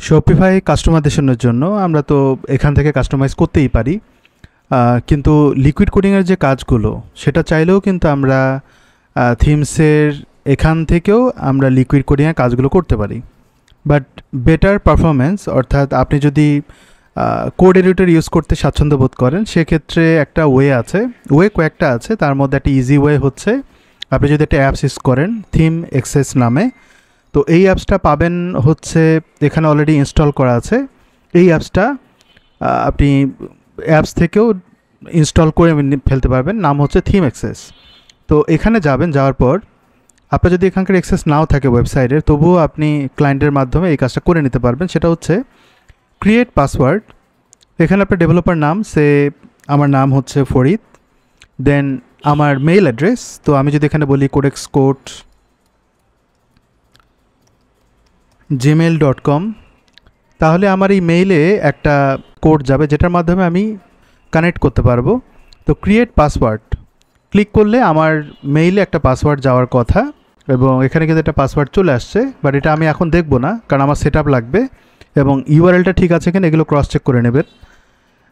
Shopify কাস্টমাইজেশনের জন্য আমরা তো এখান থেকে কাস্টমাইজ করতেই পারি, কিন্তু লিকুইড কোডিংয়ের যে কাজগুলো সেটা চাইলেও কিন্তু আমরা থিমসের এখান থেকেও আমরা লিকুইড কোডিংয়ের কাজগুলো করতে পারি। বাট বেটার পারফরমেন্স, অর্থাৎ আপনি যদি কোড এডিটর ইউজ করতে স্বাচ্ছন্দ্য বোধ করেন, সেক্ষেত্রে একটা কয়েকটা আছে। তার মধ্যে একটা ইজি ওয়ে হচ্ছে আপনি যদি একটা অ্যাপস ইউজ করেন থিম এক্সেস নামে, তো এই অ্যাপসটা পাবেন হচ্ছে এখানে অলরেডি ইনস্টল করা আছে। এই অ্যাপসটা আপনি অ্যাপস থেকেও ইনস্টল করে ফেলতে পারবেন, নাম হচ্ছে থিম এক্সেস। তো এখানে যাওয়ার পর আপনার যদি এখানকার অ্যাক্সেস নাও থাকে ওয়েবসাইটের, তবুও আপনি ক্লায়েন্টের মাধ্যমে এই কাজটা করে নিতে পারবেন। সেটা হচ্ছে ক্রিয়েট পাসওয়ার্ড। এখানে আপনার ডেভেলপার নাম, আমার নাম হচ্ছে ফরিদ, দেন আমার মেইল অ্যাড্রেস। তো আমি যদি এখানে বলি codexcode@gmail.com, তাহলে আমার এই মেইলে একটা কোড যাবে যেটার মাধ্যমে আমি কানেক্ট করতে পারবো। তো ক্রিয়েট পাসওয়ার্ড ক্লিক করলে আমার মেইলে একটা পাসওয়ার্ড যাওয়ার কথা, এবং এখানে কিন্তু একটা পাসওয়ার্ড চলে আসছে, বাট এটা আমি এখন দেখব না, কারণ আমার সেটআপ লাগবে এবং ইউআরএলটা ঠিক আছে কিনা এগুলো ক্রস চেক করে নেবেন।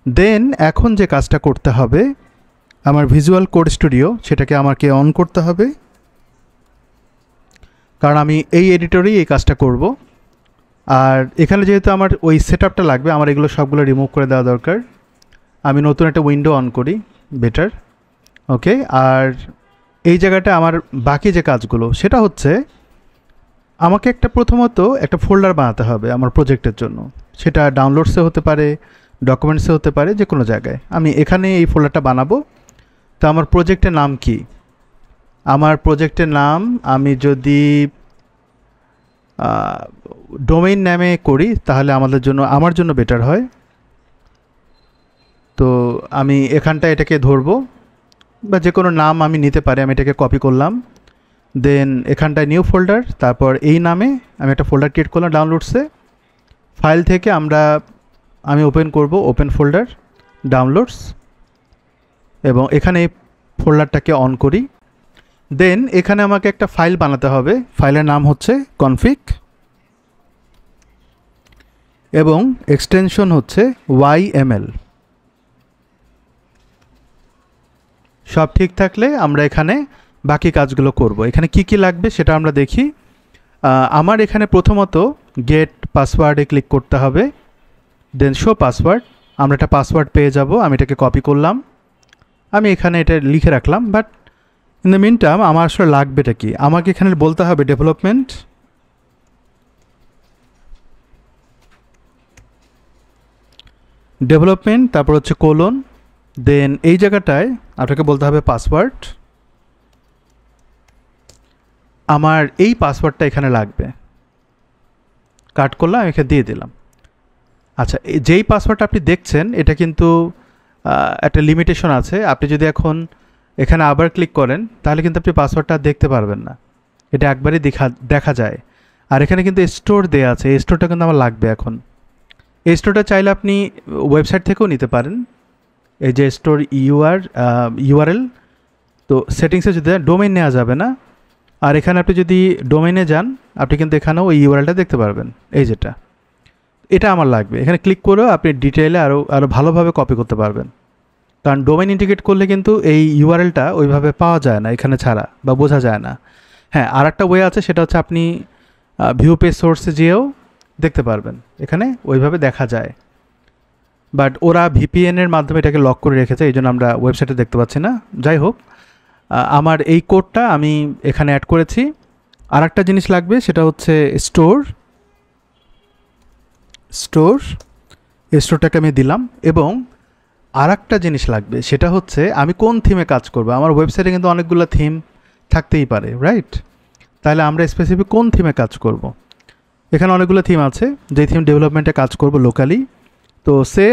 দেন এখন যে কাজটা করতে হবে, আমার ভিজুয়াল কোড স্টুডিও সেটাকে আমাকে অন করতে হবে, কারণ আমি এই এডিটরেই এই কাজটা করব। আর এখানে যেহেতু আমার ওই সেটআপটা লাগবে, আমার এগুলো সবগুলো রিমুভ করে দেওয়া দরকার। আমি নতুন একটা উইন্ডো অন করি, বেটার। ওকে, আর এই জায়গাটা আমার বাকি যে কাজগুলো, সেটা হচ্ছে আমাকে প্রথমত একটা ফোল্ডার বানাতে হবে আমার প্রজেক্টের জন্য। সেটা ডাউনলোডসে হতে পারে, ডকুমেন্টসে হতে পারে, যে কোনো জায়গায়। আমি এখানে এই ফোল্ডারটা বানাবো। তো আমার প্রজেক্টের নাম কি? আমার প্রজেক্টের নাম আমি যদি ডোমেইন নামে করি তাহলে আমার জন্য বেটার হয়। তো আমি এখানটায় এটাকে ধরবো, বা যে কোনো নাম আমি নিতে পারি। আমি এটাকে কপি করলাম, দেন এখানটায় নিউ ফোল্ডার, তারপর এই নামে আমি একটা ফোল্ডার ক্রিয়েট করলাম ডাউনলোডসে। ফাইল থেকে আমি ওপেন করব, ওপেন ফোল্ডার, ডাউনলোডস, এবং এখানে এই ফোল্ডারটাকে অন করি। দেন এখানে আমাকে একটা ফাইল বানাতে হবে। ফাইলের নাম হচ্ছে কনফিগ, এবং এক্সটেনশন হচ্ছে YML। সব ঠিক থাকলে আমরা এখানে বাকি কাজগুলো করব। এখানে কি কি লাগবে সেটা আমরা দেখি। আমার এখানে প্রথমত গেট পাসওয়ার্ডে ক্লিক করতে হবে, দেন শো পাসওয়ার্ড। আমরা একটা পাসওয়ার্ড পেয়ে যাব। আমি এটাকে কপি করলাম, আমি এখানে এটা লিখে রাখলাম। But in the meantime আমার আসলে লাগবেটা কি? আমাকে এখানে বলতে হবে ডেভেলপমেন্ট, তারপর হচ্ছে কোলন, দেন এই জায়গাটায় আপনাকে বলতে হবে পাসওয়ার্ড। আমার এই পাসওয়ার্ডটা এখানে লাগবে, কাট করলাম, এখানে দিয়ে দিলাম। আচ্ছা, যেই পাসওয়ার্ডটা আপনি দেখছেন এটা কিন্তু একটা লিমিটেশন আছে। আপনি যদি এখন এখানে আবার ক্লিক করেন তাহলে কিন্তু আপনি পাসওয়ার্ডটা দেখতে পারবেন না, এটা একবারই দেখা যায়। আর এখানে কিন্তু স্টোর দেওয়া আছে, এই স্টোরটা কিন্তু আমার লাগবে এখন। এই স্টোরটা চাইলে আপনি ওয়েবসাইট থেকেও নিতে পারেন, এই যে স্টোর ইউআরএল। তো সেটিংসে যদি ডোমেইন নেওয়া যাবে না, আর এখানে আপনি যদি ডোমেইনে যান আপনি কিন্তু এখানেও ওই ইউআরএলটা দেখতে পারবেন, এই যেটা। এটা আমার লাগবে। এখানে ক্লিক করেও আপনি ডিটেইলে আরও ভালোভাবে কপি করতে পারবেন, কারণ ডোমেইন ইন্টিগ্রেট করলে কিন্তু এই ইউআরএলটা ওইভাবে পাওয়া যায় না এখানে ছাড়া, বা বোঝা যায় না। হ্যাঁ, আর একটা ওয়ে আছে, সেটা হচ্ছে আপনি ভিউ পেজ সোর্সে যেয়েও দেখতে পারবেন, এখানে ওইভাবে দেখা যায়। বাট ওরা ভিপিএনের মাধ্যমে এটাকে লক করে রেখেছে, এই জন্য আমরা ওয়েবসাইটে দেখতে পাচ্ছি না। যাই হোক, আমার এই কোডটা আমি এখানে অ্যাড করেছি। আর একটা জিনিস লাগবে, সেটা হচ্ছে স্টোরটাকে আমি দিলাম। এবং আর একটা জিনিস লাগবে, সেটা হচ্ছে আমি কোন থিমে কাজ করব। আমার ওয়েবসাইটে কিন্তু অনেকগুলো থিম থাকতেই পারে, রাইট? তাহলে আমরা স্পেসিফিক কোন থিমে কাজ করব। এখানে অনেকগুলো থিম আছে, যেই থিম ডেভেলপমেন্টে কাজ করব লোকালি। তো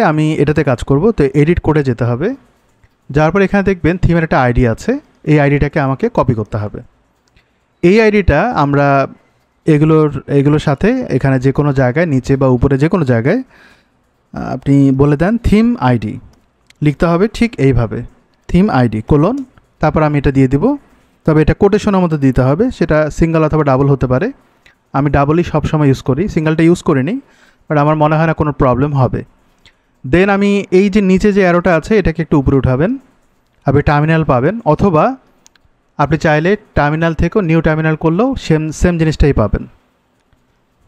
আমি এটাতে কাজ করব। তো এডিট করে যেতে হবে, যার পর এখানে দেখবেন থিমের একটা আইডি আছে। এই আইডিটাকে আমাকে কপি করতে হবে। এই আইডিটা আমরা এগুলোর সাথে এখানে যে কোনো জায়গায়, নিচে বা উপরে যে কোনো জায়গায় আপনি বলে দেন থিম আইডি, লিখতে হবে ঠিক এইভাবে, থিম আইডি কোলন, তারপর আমি এটা দিয়ে দিব। তবে এটা কোটেশনের মধ্যে দিতে হবে, সেটা সিঙ্গেল অথবা ডাবল হতে পারে। আমি ডাবলই সবসময় ইউজ করি, সিঙ্গেলটা ইউজ করিনি। বাট আমার মনে হয় না কোনো প্রবলেম হবে। দেন আমি এই যে নিচে যে অ্যারোটা আছে এটাকে একটু উপরে উঠাবেন, আপনি টার্মিনাল পাবেন, অথবা আপনি চাইলে টার্মিনাল থেকেও নিউ টার্মিনাল করলেও সেম জিনিসটাই পাবেন।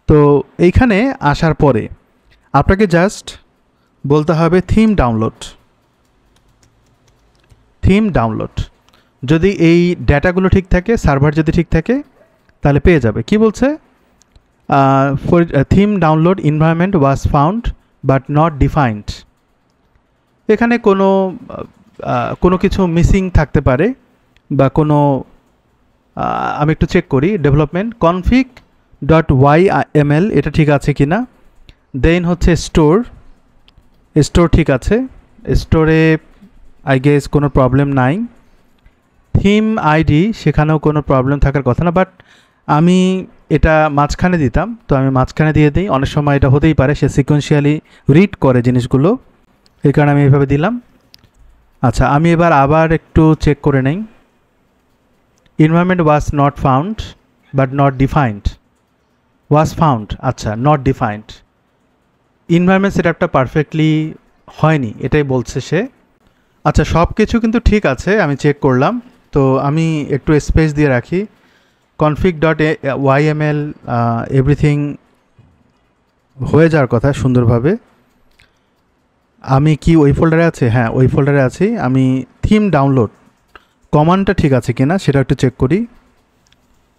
তো এইখানে আসার পরে আপনাকে জাস্ট বলতে হবে থিম ডাউনলোড। যদি এই ডেটাগুলো ঠিক থাকে, সার্ভার যদি ঠিক থাকে, তাহলে পেয়ে যাবে। কি বলছে? For theme download environment was found but not defined. এখানে কোনো কিছু মিসিং থাকতে পারে বা কোনো আমি একটু চেক করি। ডেভেলপমেন্ট config.yml এটা ঠিক আছে কি না। দেন হচ্ছে স্টোর ঠিক আছে, স্টোরে আই গেস কোনো প্রবলেম নাই। থিম আইডি সেখানেও কোনো প্রবলেম থাকার কথা না, বাট আমি এটা মাঝখানে দিতাম, তো আমি মাঝখানে দিয়ে দিই। অনেক সময় এটা হতেই পারে সে সিকোয়েন্সিয়ালি রিড করে জিনিসগুলো, এই কারণে আমি এইভাবে দিলাম। আচ্ছা, আমি এবার আবার একটু চেক করে নেই। Environment was not found but not defined, was found, আচ্ছা নট ডিফাইন্ড। এনভায়রনমেন্ট সেটআপটা পারফেক্টলি হয়নি এটাই বলছে সে। আচ্ছা, সব কিছু কিন্তু ঠিক আছে, আমি চেক করলাম। তো আমি একটু স্পেস দিয়ে রাখি। config.yml এভরিথিং হয়ে যাওয়ার কথা সুন্দরভাবে। আমি কি ওই ফোল্ডারে আছে? হ্যাঁ, ওই ফোল্ডারে আছি। আমি থিম ডাউনলোড কমান্ডটা ঠিক আছে কিনা সেটা একটু চেক করি,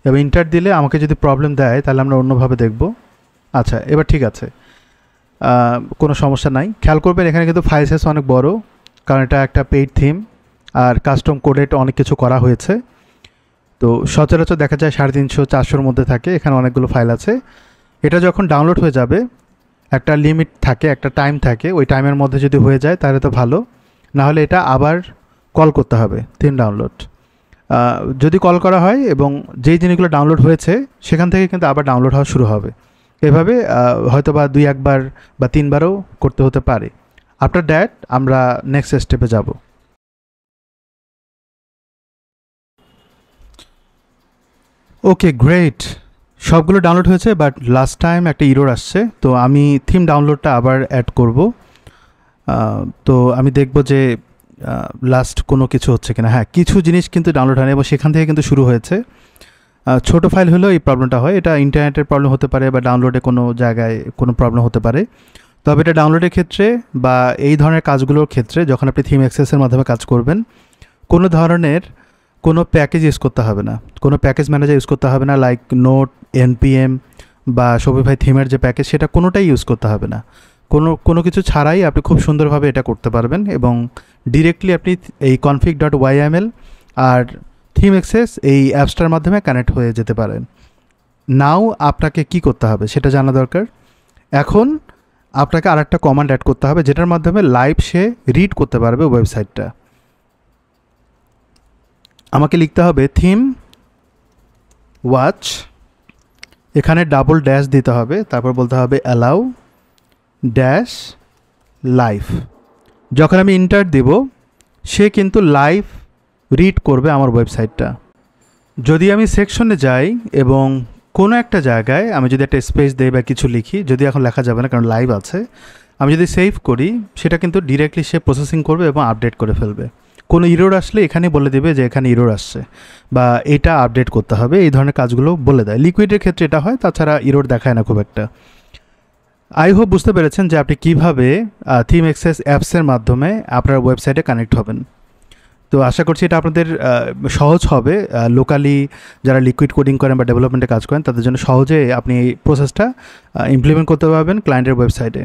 এবং ইন্টার দিলে আমাকে যদি প্রবলেম দেয় তাহলে আমরা অন্যভাবে দেখব। আচ্ছা, এবার ঠিক আছে, কোনো সমস্যা নাই। খেয়াল করবেন এখানে কিন্তু ফাইল সাইজ অনেক বড়, কারণ এটা একটা পেইড থিম আর কাস্টম কোডেড অনেক কিছু করা হয়েছে। তো সচরাচর দেখা যায় 350-400-র মধ্যে থাকে, এখানে অনেকগুলো ফাইল আছে। এটা যখন ডাউনলোড হয়ে যাবে একটা লিমিট থাকে, একটা টাইম থাকে, ওই টাইমের মধ্যে যদি হয়ে যায় তাহলে তো ভালো, না হলে এটা আবার কল করতে হবে থিম ডাউনলোড। যদি কল করা হয় এবং যেই জিনিসগুলো ডাউনলোড হয়েছে সেখান থেকে কিন্তু আবার ডাউনলোড হওয়া শুরু হবে। এভাবে হয়তো বা 2-1 বার বা 3 বারও করতে হতে পারে। আফটার দ্যাট আমরা নেক্সট স্টেপে যাব। ওকে, গ্রেট, সবগুলো ডাউনলোড হয়েছে, বাট লাস্ট টাইম একটা ইরর আসছে। তো আমি থিম ডাউনলোডটা আবার অ্যাড করব। তো আমি দেখব যে লাস্ট কোনো কিছু হচ্ছে কিনা। হ্যাঁ, কিছু জিনিস কিন্তু ডাউনলোড হয়নি এবং সেখান থেকে কিন্তু শুরু হয়েছে। ছোটো ফাইল হলেও এই প্রবলেমটা হয়। এটা ইন্টারনেটের প্রবলেম হতে পারে বা ডাউনলোডে কোনো জায়গায় কোনো প্রবলেম হতে পারে। তবে এটা ডাউনলোডের ক্ষেত্রে বা এই ধরনের কাজগুলোর ক্ষেত্রে যখন আপনি থিম অ্যাক্সেসের মাধ্যমে কাজ করবেন, কোনো ধরনের কোনো প্যাকেজ ইউজ করতে হবে না, কোনো প্যাকেজ ম্যানেজার ইউজ করতে হবে না, লাইক নোট, npm বা শপিফাই থিমের যে প্যাকেজ সেটা কোনোটাই ইউজ করতে হবে না। কোনো কিছু ছাড়াই আপনি খুব সুন্দরভাবে এটা করতে পারবেন এবং ডিরেক্টলি আপনি এই config.yml আর থিম অ্যাক্সেস এই অ্যাপসটার মাধ্যমে কানেক্ট হয়ে যেতে পারেন। নাও আপনাকে কি করতে হবে সেটা জানা দরকার। এখন আপনাকে আরেকটা কমান্ড অ্যাড করতে হবে যেটার মাধ্যমে লাইভ সে রিড করতে পারবে ওয়েবসাইটটা। আমাকে লিখতে হবে থিম ওয়াচ, এখানে ডাবল ড্যাশ দিতে হবে, তারপর বলতে হবে অ্যালাউ ড্যাশ লাইভ। যখন আমি ইন্টার দেব সে কিন্তু লাইভ রিড করবে আমার ওয়েবসাইটটা। যদি আমি সেকশনে যাই এবং কোনো একটা জায়গায় আমি যদি একটা স্পেস দেই বা কিছু লিখি, যদি এখন লেখা যাবে না কারণ লাইভ আছে, আমি যদি সেভ করি সেটা কিন্তু ডিরেক্টলি সে প্রসেসিং করবে এবং আপডেট করে ফেলবে। কোনো ইরোর আসলে এখানে বলে দেবে যে এখানে ইরোর আসছে বা এটা আপডেট করতে হবে, এই ধরনের কাজগুলো বলে দেয়। লিকুইডের ক্ষেত্রে এটা হয়, তাছাড়া ইরোর দেখায় না খুব একটা। আই হোপ বুঝতে পেরেছেন যে আপনি কীভাবে থিম অ্যাক্সেস অ্যাপসের মাধ্যমে আপনার ওয়েবসাইটে কানেক্ট হবেন। তো আশা করছি এটা আপনাদের সহজ হবে। লোকালি যারা লিকুইড কোডিং করেন বা ডেভেলপমেন্টে কাজ করেন তাদের জন্য সহজে আপনি এই প্রসেসটা ইমপ্লিমেন্ট করতে পারবেন ক্লায়েন্টের ওয়েবসাইটে।